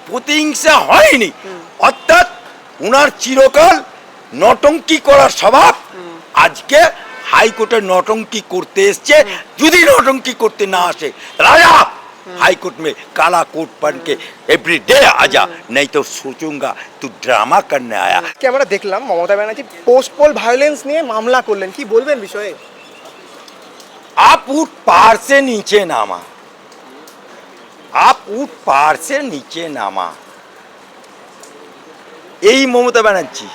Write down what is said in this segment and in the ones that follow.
প্রতিহিংসা হয়নি, অর্থাৎ উনার চিরকাল নটঙ্কি করার স্বভাব। আজকে হাইকোর্টে নটঙ্কি করতে এসছে, যদি নটঙ্কি করতে না আসে রাজা हाईकोर्ट में काला कोट पहन के एवरी डे आजा, नहीं तो सोचूंगा तू ड्रामा करने आया। কি আমরা দেখলাম Mamata Banerjee post pole violence নিয়ে মামলা করলেন, কি বলবেন বিষয়ে? आप ऊट पहाड़ से नीचे नामा, आप ऊट पहाड़ से नीचे नामा। এই মমতা ব্যানার্জি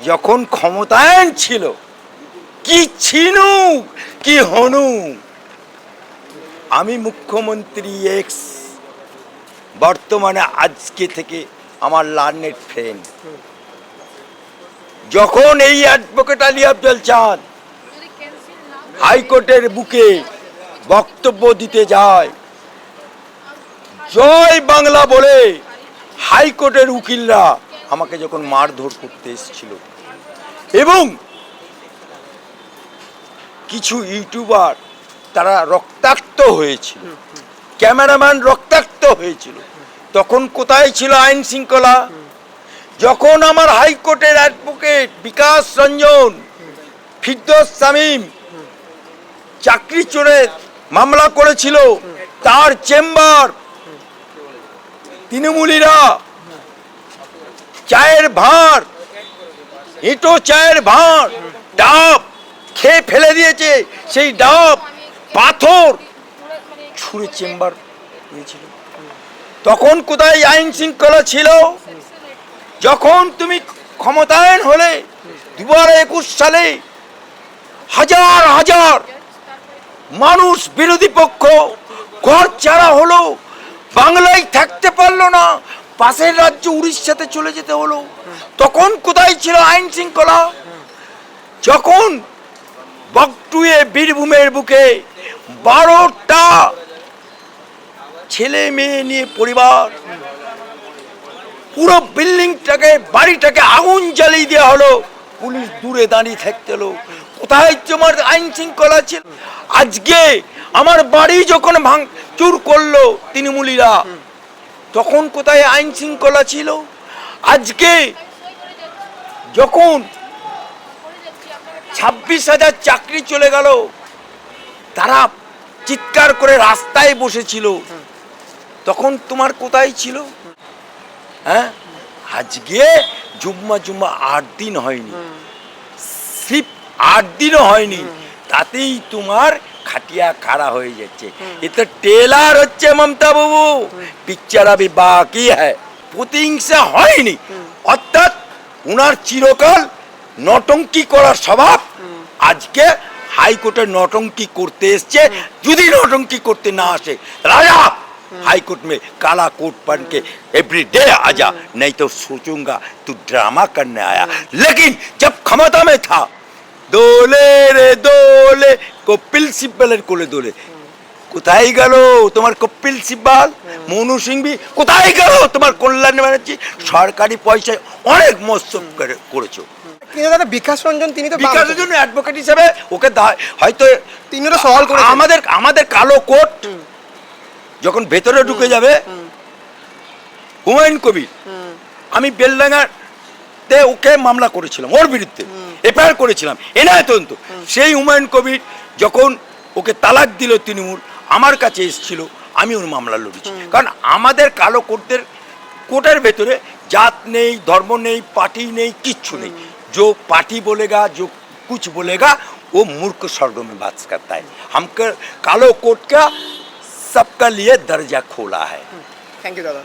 যখন ক্ষমতায়ন ছিল, কি ছিনু কি হনু, আমি মুখ্যমন্ত্রী এক্স, বর্তমানে আজকে থেকে আমার লার্নেড ফ্রেন্ড, যখন এই অ্যাডভোকেট আলী আফজল চাঁদ হাইকোর্টের বুকে বক্তব্য দিতে যায়, জয় বাংলা বলে হাইকোর্টের উকিলরা আমাকে যখন মারধর করতে এসেছিল, এবং কিছু ইউটিউবার তারা রক্তাক্ত হয়েছিল, ক্যামেরাম্যান রক্তাক্ত হয়েছিল, তখন কোথায় ছিল আইন শৃঙ্খলা? যখন আমার হাইকোর্টের অ্যাডভোকেট বিকাশ রঞ্জন, ফিরদৌস শামীম চাকরি চোরের মামলা করেছিল, তার চেম্বার তৃণমূলীরা চায়ের ভাঁড়, এঁটো চায়ের ভাঁড়, ডাব খেয়ে ফেলে দিয়েছে, সেই ডাব পাথর ছুঁড়ে চেম্বার দিয়েছিল। তখন কোথায় আইন শৃঙ্খলা ছিল? যখন তুমি ক্ষমতায়ন হলে 2021 সালে হাজার হাজার মানুষ বিরোধী পক্ষ ঘর ছাড়া হলো, বাংলায় থাকতে পারলো না, পাশের রাজ্য উড়িষ্যাতে চলে যেতে হলো, তখন কোথায় ছিল আইন শৃঙ্খলা? যখন বকটুয়ে বীরভূমের বুকে 12টা ছেলে মেয়ে নিয়ে পরিবার, পুরো বিল্ডিংটাকে বাড়িটাকে আগুন জ্বালিয়ে দেওয়া হলো, পুলিশ দূরে দাঁড়িয়ে থাকতে হলো, কোথায় তোমার আইন শৃঙ্খলা ছিল? আজকে আমার বাড়ি যখন ভাঙচুর করলো তৃণমূলীরা, তখন কোথায় আইন শৃঙ্খলা ছিল? আজকে যখন 26,000 চাকরি চলে গেল, তারা চিৎকার করে রাস্তায় বসেছিল, তখন তোমার কোথায় ছিল? হ্যাঁ, আজকে জুম্মা 8 দিন হয়নি, সিপ 8 দিনও হয়নি, তাতেই তোমার খাটিয়া খাড়া হয়ে যাচ্ছে। এটা টেলার হচ্ছে মমতা বাবু, পিকচার আবি বাকি হ্যায়। প্রতিহিংসা হয়নি, অর্থাৎ উনার চিরকাল নটঙ্কি করার স্বভাব। আজকে হাইকোর্টে নটঙ্কি করতে এসছে, যদি নটঙ্কি করতে না আসে রাজা हाईकोर्ट में काला कोट पहन के एवरी डे आजा, नहीं तो सोचूंगा तू ड्रामा करने आया। लेकिन जब क्षमता में था, दोले रे दोले कपिल सिब्बलेर कोले दोले, কোথায় গেল তোমার কপিল সিব্বল? মনু সিংভি কোথায় গেল তোমার কল্যাণ ব্যানার্জি? সরকারি পয়সায় অনেক মস্তব করেছো। কিন্তু দাদা বিকাশ রঞ্জন, তিনি তো বিকাশ রঞ্জন অ্যাডভোকেট হিসেবে ওকে হয়তো তিনি তো সওয়াল করে আমাদের কালো কোট যখন ভেতরে ঢুকে যাবে, হুমায়ুন কবির, আমি বেলডাঙ্গাতে ওকে মামলা করেছিলাম, ওর বিরুদ্ধে এফআইআর করেছিলাম, এনআইএ তদন্ত। সেই হুমায়ুন কবির যখন ওকে তালাক দিল তৃণমূল, আমার কাছে এসেছিল, আমি ওর মামলা লড়েছি। কারণ আমাদের কালো কোটের ভেতরে জাত নেই, ধর্ম নেই, পার্টি নেই, কিচ্ছু নেই। जो पार्टी बोलेगा, जो कुछ बोलेगा, वो मूर्ख स्वर्ग में बात करता है। हमको कालो कोट का सबका लिए दर्जा खोला है। थैंक यू दादा।